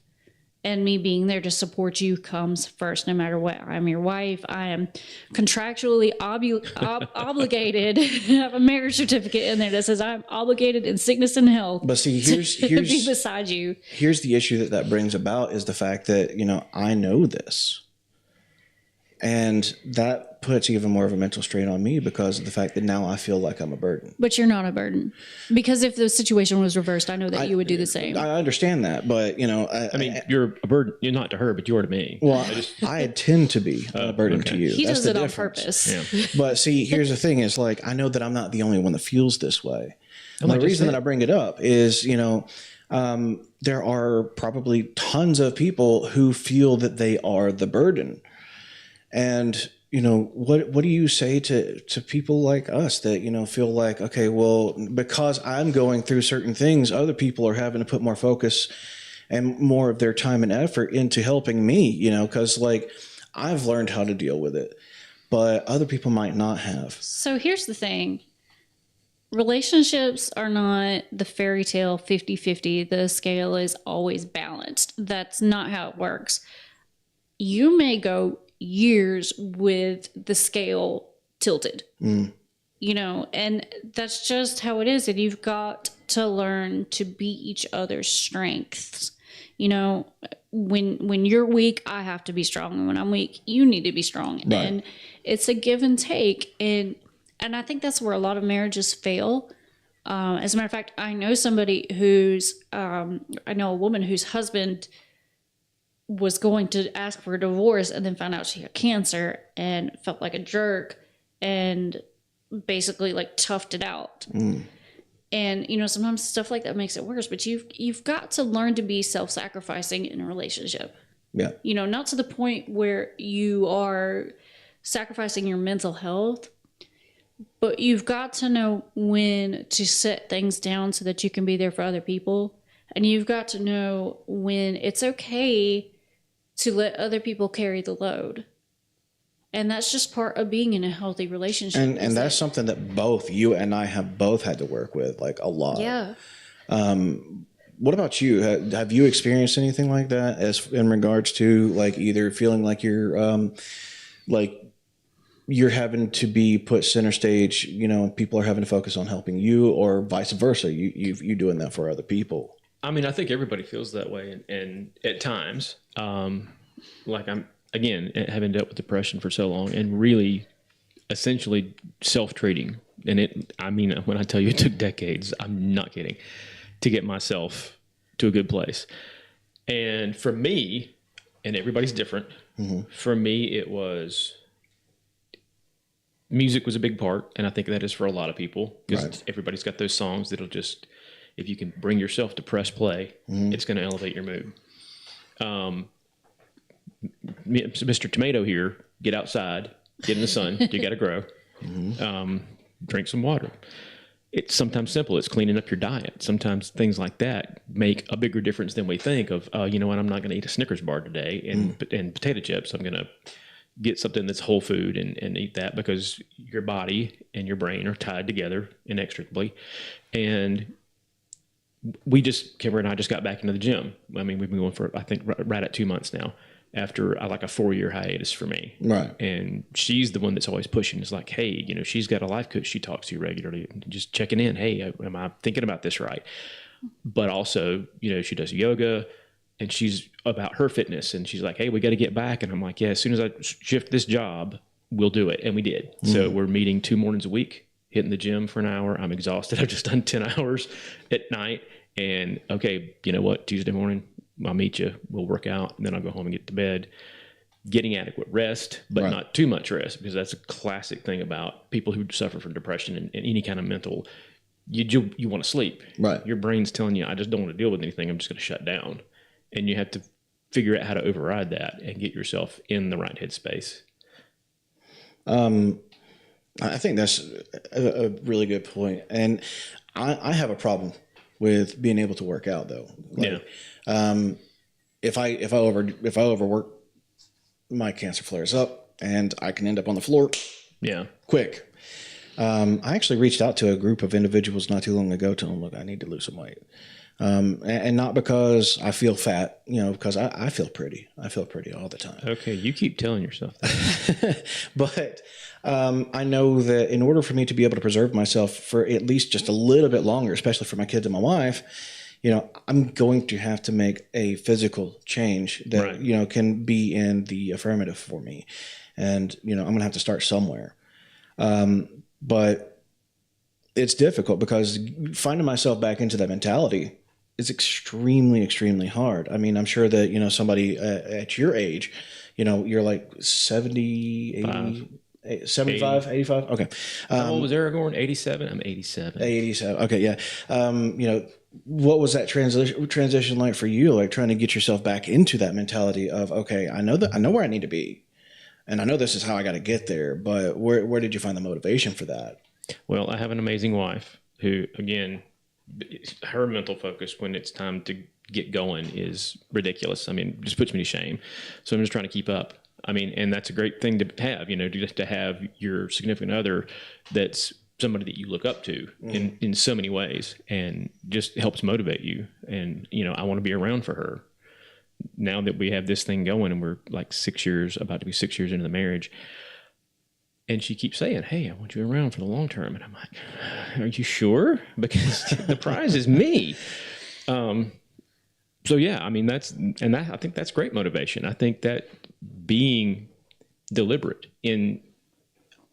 and me being there to support you comes first, no matter what. I'm your wife. I am contractually obligated. I have a marriage certificate in there that says I'm obligated in sickness and health.
But see,
to be beside you.
Here's the issue that brings about, is the fact that, I know this. And that puts even more of a mental strain on me, because of the fact that now I feel like I'm a burden.
But you're not a burden. Because if the situation was reversed, I know that you would do the same.
I understand that, but,
I mean, you're a burden. You're not to her, but you are to me.
Well, I tend to be a burden to you.
He
That's
does
the
it on
difference.
purpose.
Yeah.
But see, here's the thing, is like, I know that I'm not the only one that feels this way. And the
just
reason
said.
that I bring it up is, there are probably tons of people who feel that they are the burden. And, what do you say to people like us that, feel like, okay, well, because I'm going through certain things, other people are having to put more focus and more of their time and effort into helping me, because like I've learned how to deal with it, but other people might not have.
So here's the thing. Relationships are not the fairy tale 50-50. The scale is always balanced. That's not how it works. You may go years with the scale tilted, and that's just how it is. And you've got to learn to beat each other's strengths. When you're weak, I have to be strong. And when I'm weak, you need to be strong.
Right.
And it's a give and take. And I think that's where a lot of marriages fail. As a matter of fact, I know somebody I know a woman whose husband was going to ask for a divorce and then found out she had cancer and felt like a jerk and basically like toughed it out. And, sometimes stuff like that makes it worse, but you've got to learn to be self-sacrificing in a relationship.
Yeah.
Not to the point where you are sacrificing your mental health, but you've got to know when to set things down so that you can be there for other people. And you've got to know when it's okay to let other people carry the load. And that's just part of being in a healthy relationship.
And that's something that both you and I have both had to work with, like, a lot.
Yeah.
What about you? Have you experienced anything like that, as in regards to like either feeling like you're like you're having to be put center stage, people are having to focus on helping you, or vice versa. You doing that for other people.
I mean, I think everybody feels that way, and at times, like I'm again having dealt with depression for so long, and really, essentially self-treating. And I mean, when I tell you it took decades, I'm not kidding, to get myself to a good place. And for me, and everybody's different. For me, it was music was a big part, and I think that is for a lot of people, because everybody's got those songs that'll just, if you can bring yourself to press play, it's going to elevate your mood. Mr. Tomato here, get outside, get in the sun. You got to grow. Drink some water. It's sometimes simple. It's cleaning up your diet. Sometimes things like that make a bigger difference than we think of. You know what? I'm not going to eat a Snickers bar today and potato chips. I'm going to get something that's whole food and eat that, because your body and your brain are tied together inextricably. And Kimber and I just got back into the gym. I mean, we've been going for, I think, right at 2 months now, after like a 4-year hiatus for me.
Right.
And she's the one that's always pushing. It's like, hey, she's got a life coach she talks to regularly, just checking in. Hey, am I thinking about this right? But also, she does yoga, and she's about her fitness. And she's like, hey, we got to get back. And I'm like, yeah, as soon as I shift this job, we'll do it. And we did. So we're meeting 2 mornings a week, hitting the gym for an hour. I'm exhausted. I've just done 10 hours at night. And okay, you know what? Tuesday morning, I'll meet you. We'll work out, and then I'll go home and get to bed. Getting adequate rest, but not too much rest, because that's a classic thing about people who suffer from depression and any kind of mental. You want to sleep.
Right.
Your brain's telling you, I just don't want to deal with anything. I'm just going to shut down. And you have to figure out how to override that and get yourself in the right headspace.
I think that's a really good point. And I have a problem with being able to work out, though. If I overwork, my cancer flares up and I can end up on the floor.
Yeah.
Quick. I actually reached out to a group of individuals not too long ago, telling them, look, I need to lose some weight. And not because I feel fat, because I feel pretty. I feel pretty all the time.
Okay. You keep telling yourself that.
But I know that in order for me to be able to preserve myself for at least just a little bit longer, especially for my kids and my wife, I'm going to have to make a physical change that, can be in the affirmative for me. And, I'm going to have to start somewhere. But it's difficult, because finding myself back into that mentality is extremely, extremely hard. I mean, I'm sure that, somebody at your age, you're like 70, 80, 75, 85. Okay.
How old was Aragorn? 87? I'm 87.
87. Okay. Yeah. What was that transition like for you? Like trying to get yourself back into that mentality of, okay, I know where I need to be, and I know this is how I got to get there, but where did you find the motivation for that?
Well, I have an amazing wife who, again, her mental focus when it's time to get going is ridiculous. I mean, just puts me to shame. So I'm just trying to keep up. I mean, and that's a great thing to have, just to have your significant other that's somebody that you look up to in so many ways, and just helps motivate you. And, I want to be around for her now that we have this thing going, and we're like about to be 6 years into the marriage. And she keeps saying, hey, I want you around for the long term. And I'm like, are you sure? Because the prize is me. So yeah, I mean, I think that's great motivation. I think that being deliberate in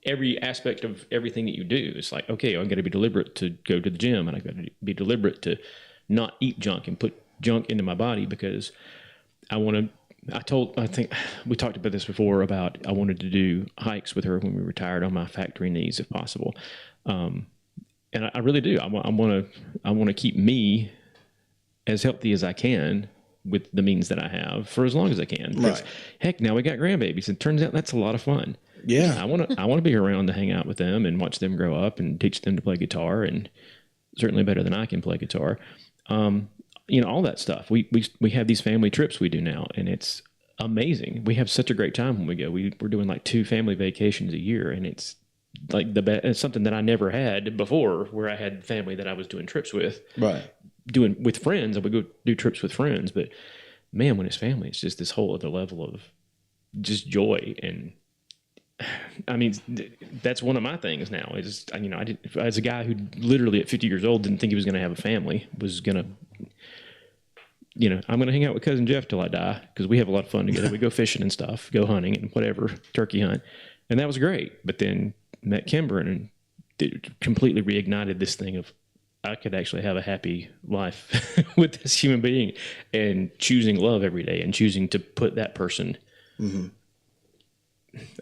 every aspect of everything that you do, it's like, okay, I'm going to be deliberate to go to the gym, and I've got to be deliberate to not eat junk and put junk into my body, because I think we talked about this before, about I wanted to do hikes with her when we retired on my factory knees, if possible. And I really do. I want to keep me as healthy as I can with the means that I have for as long as I can. Right. Heck, now we got grandbabies. It turns out that's a lot of fun.
Yeah.
I want to be around to hang out with them and watch them grow up and teach them to play guitar, and certainly better than I can play guitar. All that stuff. We have these family trips we do now, and it's amazing. We have such a great time when we go. We're doing like 2 family vacations a year, and it's like it's something that I never had before, where I had family that I was doing trips with.
Right.
Doing with friends, I would go do trips with friends, but man, when it's family, it's just this whole other level of just joy. And I mean, that's one of my things now. Is I did, as a guy who literally at 50 years old didn't think he was going to have a family, was going to, I'm going to hang out with cousin Jeff till I die because we have a lot of fun together. We go fishing and stuff, go hunting and whatever, turkey hunt, and that was great. But then met Kimber and it completely reignited this thing of I could actually have a happy life with this human being, and choosing love every day and choosing to put that person. Mm-hmm.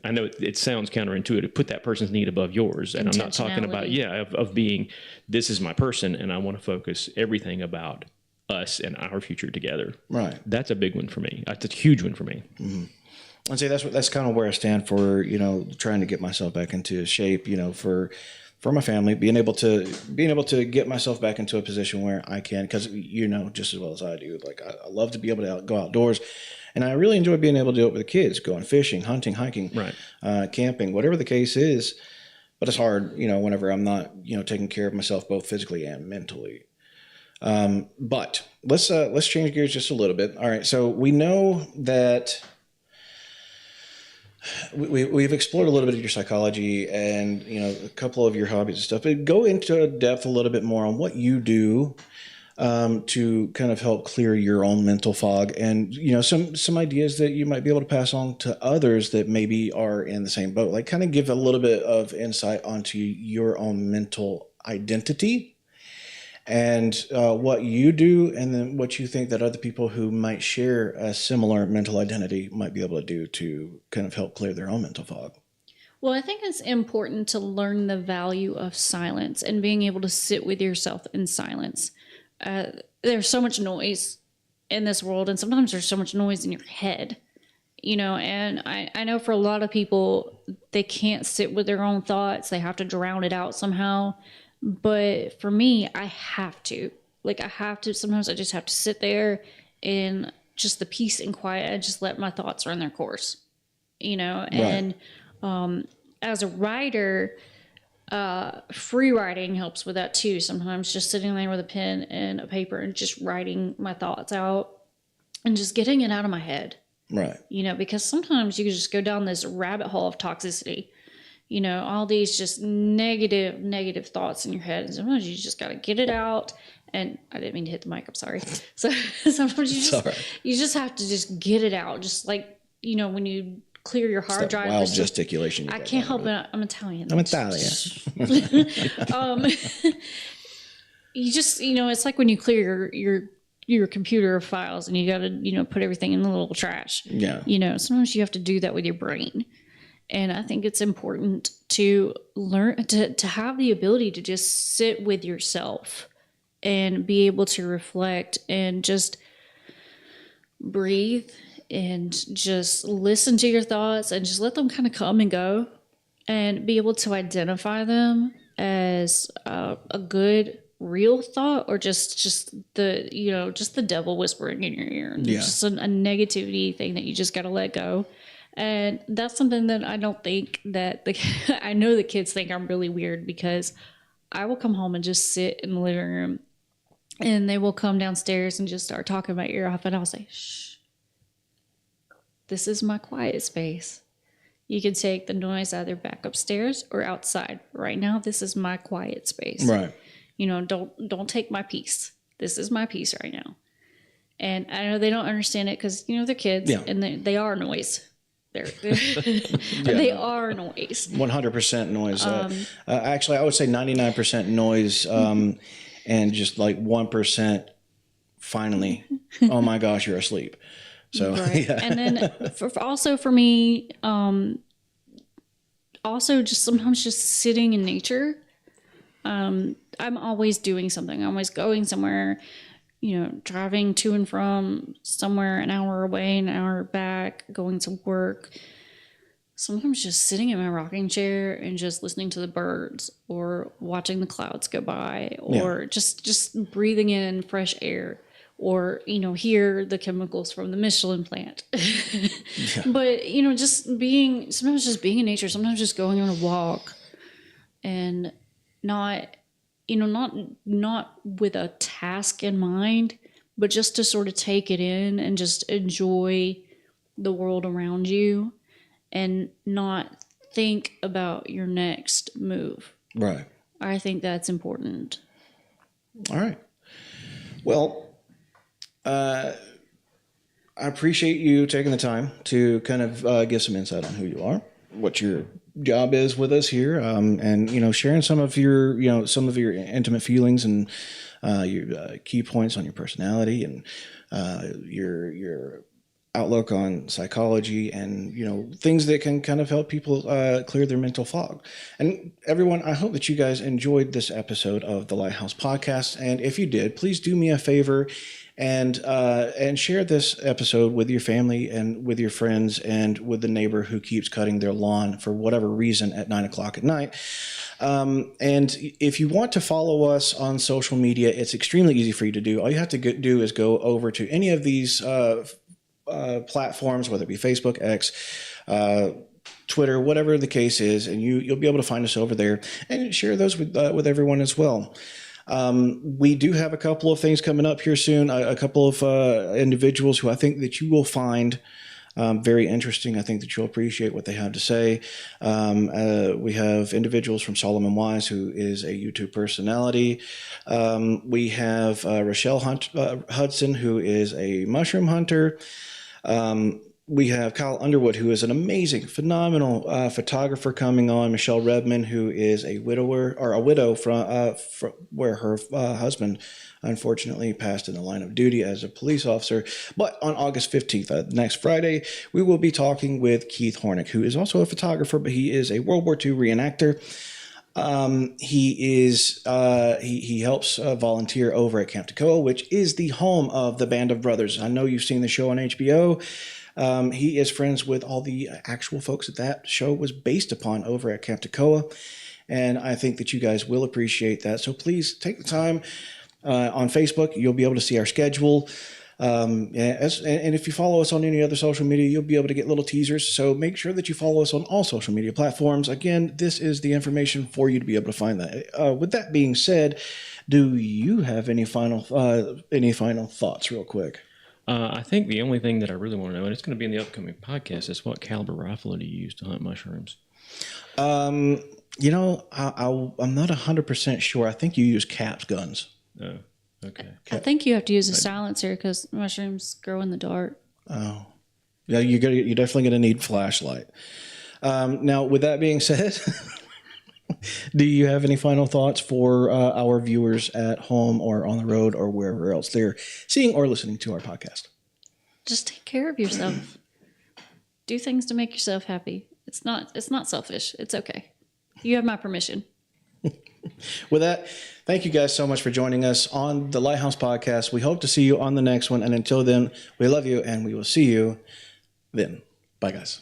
I know it sounds counterintuitive, put that person's need above yours. And I'm not talking about, of being, this is my person and I want to focus everything about us and our future together.
Right.
That's a big one for me. That's a huge one for me.
Mm-hmm. I'd say that's kind of where I stand for, trying to get myself back into shape, for my family, being able to get myself back into a position where I can, because just as well as I do, like I love to be able to go outdoors. And I really enjoy being able to do it with the kids, going fishing, hunting, hiking,
right.
Camping, whatever the case is. But it's hard, whenever I'm not, taking care of myself both physically and mentally. But let's change gears just a little bit. All right. So we know that we've explored a little bit of your psychology and, a couple of your hobbies and stuff, but go into depth a little bit more on what you do to kind of help clear your own mental fog and, some ideas that you might be able to pass on to others that maybe are in the same boat. Like kind of give a little bit of insight onto your own mental identity and what you do, and then what you think that other people who might share a similar mental identity might be able to do to kind of help clear their own mental fog.
Well, I think it's important to learn the value of silence and being able to sit with yourself in silence. There's so much noise in this world, and sometimes there's so much noise in your head, and I know for a lot of people, they can't sit with their own thoughts. They have to drown it out somehow. But for me, I have to. Sometimes I just have to sit there in just the peace and quiet and just let my thoughts run their course, and as a writer, free writing helps with that too. Sometimes just sitting there with a pen and a paper and just writing my thoughts out and just getting it out of my head.
Right.
Because sometimes you can just go down this rabbit hole of toxicity, all these just negative thoughts in your head. And sometimes you just got to get it out. And I didn't mean to hit the mic. I'm sorry. So sometimes you just have to just get it out. Just like, when you clear your hard drive.
Wild gesticulation.
I can't help it. I'm Italian.
I'm Italian.
You just, it's like when you clear your computer files and you got to, put everything in the little trash.
Yeah.
Sometimes you have to do that with your brain. And I think it's important to learn to have the ability to just sit with yourself and be able to reflect and just breathe and just listen to your thoughts and just let them kind of come and go and be able to identify them as a good real thought or just the devil whispering in your ear.
Yeah.
Just a negativity thing that you just got to let go. And that's something that I don't think that I know the kids think I'm really weird, because I will come home and just sit in the living room and they will come downstairs and just start talking my ear off, and I'll say, shh, this is my quiet space. You can take the noise either back upstairs or outside. Right now, this is my quiet space.
Right.
Don't take my peace. This is my peace right now. And I know they don't understand it because, they're kids, and they are noise. They are noise.
100% noise. Actually, I would say 99% noise, and just like 1% finally, oh my gosh, you're asleep. So,
right. Yeah. And then for me, also just sometimes just sitting in nature. I'm always doing something. I'm always going somewhere, driving to and from somewhere an hour away, an hour back, going to work. Sometimes just sitting in my rocking chair and just listening to the birds or watching the clouds go by, or just breathing in fresh air, or, hear the chemicals from the Michelin plant. But, sometimes just being in nature, sometimes just going on a walk and not with a task in mind, but just to sort of take it in and just enjoy the world around you and not think about your next move.
Right.
I think that's important.
All right. Well, I appreciate you taking the time to kind of give some insight on who you are, what your job is with us here, and sharing some of your intimate feelings and your key points on your personality and your outlook on psychology and things that can kind of help people clear their mental fog. And everyone, I hope that you guys enjoyed this episode of the Lighthouse Podcast. And if you did, please do me a favor and share this episode with your family and with your friends and with the neighbor who keeps cutting their lawn for whatever reason at 9:00 at night. And if you want to follow us on social media, it's extremely easy for you to do. All you have to do is go over to any of these platforms, whether it be Facebook, X, Twitter, whatever the case is, and you'll be able to find us over there and share those with everyone as well. We do have a couple of things coming up here soon, a couple of individuals who I think that you will find very interesting. I think that you'll appreciate what they have to say. We have individuals from Solomon Wise, who is a YouTube personality. We have Rochelle Hudson, who is a mushroom hunter. We have Kyle Underwood, who is an amazing, phenomenal photographer, coming on. Michelle Redman, who is a widow from where her husband unfortunately passed in the line of duty as a police officer. But on August 15th, next Friday, we will be talking with Keith Hornick, who is also a photographer, but he is a World War II reenactor. He helps volunteer over at Camp Toccoa, which is the home of the Band of Brothers. I know you've seen the show on HBO. He is friends with all the actual folks that show was based upon over at Camp Toccoa, and I think that you guys will appreciate that. So please take the time. On Facebook, you'll be able to see our schedule. And if you follow us on any other social media, you'll be able to get little teasers. So make sure that you follow us on all social media platforms. Again, this is the information for you to be able to find that. With that being said, do you have any final thoughts real quick?
I think the only thing that I really want to know, and it's going to be in the upcoming podcast, is what caliber rifle do you use to hunt mushrooms?
I'm not 100% sure. I think you use caps guns.
Oh, okay.
I think you have to use a silencer because mushrooms grow in the dark.
Oh, yeah. You're definitely going to need flashlight. Now, with that being said, do you have any final thoughts for our viewers at home or on the road or wherever else they're seeing or listening to our podcast?
Just take care of yourself. Do things to make yourself happy. It's not selfish. It's okay. You have my permission.
With that, thank you guys so much for joining us on the Lighthouse Podcast. We hope to see you on the next one. And until then, we love you and we will see you then. Bye, guys.